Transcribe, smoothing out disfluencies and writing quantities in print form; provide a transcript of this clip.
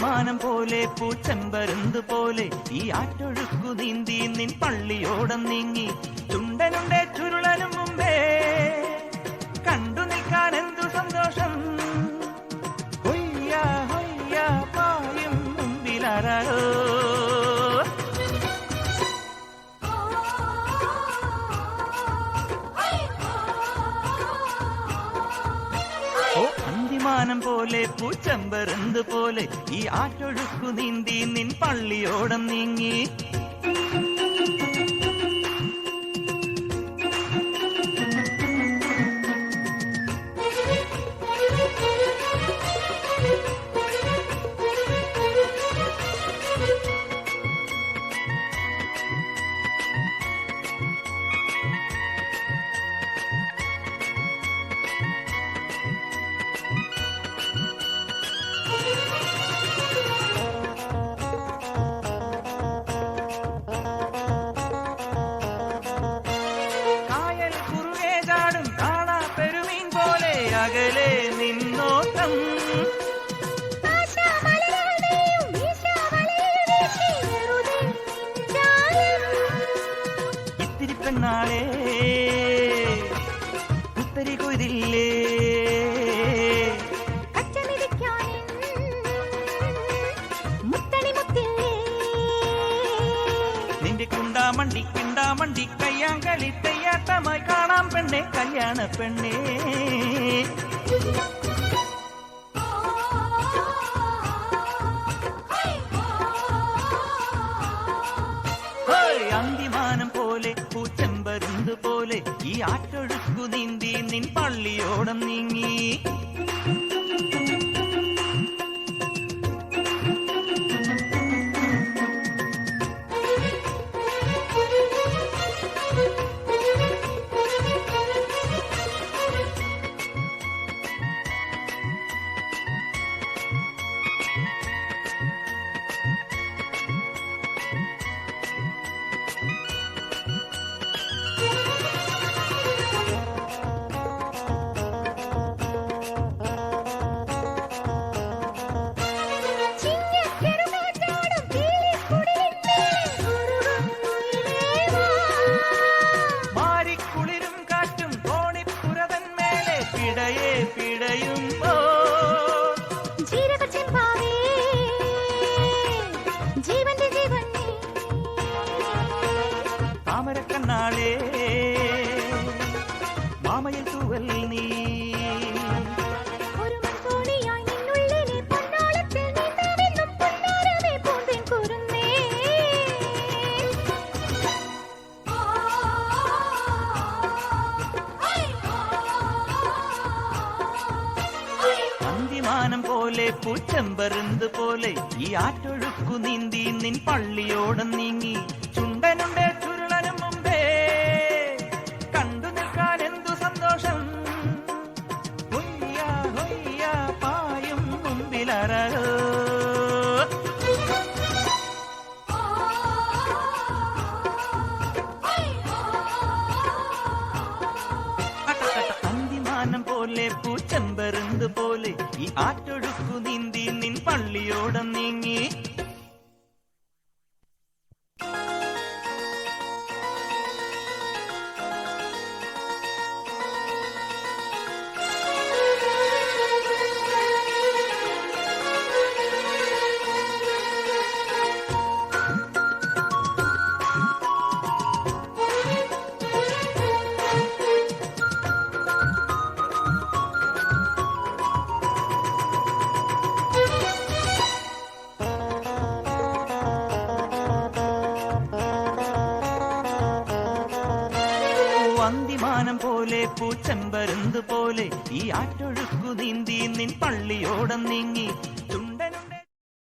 അന്തിമാനം പോലെ പൂച്ചെമ്പരുന്ത് പോലെ ഈ ആറ്റൊഴുക്കു നീന്തി നിൻ പള്ളിയോടം നീങ്ങി ചുണ്ടനുണ്ടേ ചുരുളനും മുമ്പേ കണ്ടു നിൽക്കാൻ എന്തു സന്തോഷം ഹൊയ്യ ഹൊയ്യ പായും മുമ്പിലാരോ അന്തിമാനം പോലെ പൂച്ചെമ്പരുന്ത് പോലെ ഈ ആറ്റൊഴുക്കു നീന്തി നിൻ പള്ളിയോടം നീങ്ങി അകലെ നിന്നോട്ടം ഇത്തിരി പെണ്ണാളെ ഉത്തരി കൊയ്തില്ലേ നിന്റെ കുണ്ടാമണ്ടി കയ്യാങ്കളി തെയ്യാട്ടമായി കാണാം പെണ്ണെ കല്യാണ പെണ്ണേ അന്തിമാനം പോലെ പൂച്ചെമ്പരുന്ത് പോലെ ഈ ആറ്റൊഴുക്കു നീന്തി നിൻ പള്ളിയോടം നീങ്ങി പിടയുമ്പോ ജീവന്റെ ജീവനെ താമരക്കണ്ണാളേ മാമയിൽ തൂവൽ നീ അന്തിമാനം പോലെ പൂച്ചെമ്പരുന്ത് പോലെ ഈ ആറ്റൊഴുക്കു നീന്തി നിൻ പള്ളിയോടം നീങ്ങി ചുണ്ടനുണ്ടേ ചുരുളനും മുമ്പേ കണ്ടു നിൽക്കാൻ എന്തു സന്തോഷം ഹൊയ്യ ഹൊയ്യ പായും മുമ്പിലരോ അന്തിമാനം പോലെ പൂച്ചെമ്പരുന്ത് പോലെ ഈ ആറ്റൊഴുക്കു നീന്തി നിൻ പള്ളിയോടം നീങ്ങി അന്തിമാനം പോലെ പൂച്ചെമ്പരുന്ത് പോലെ ഈ ആറ്റൊഴുക്കു നീന്തി നിൻ പള്ളിയോടം നീങ്ങി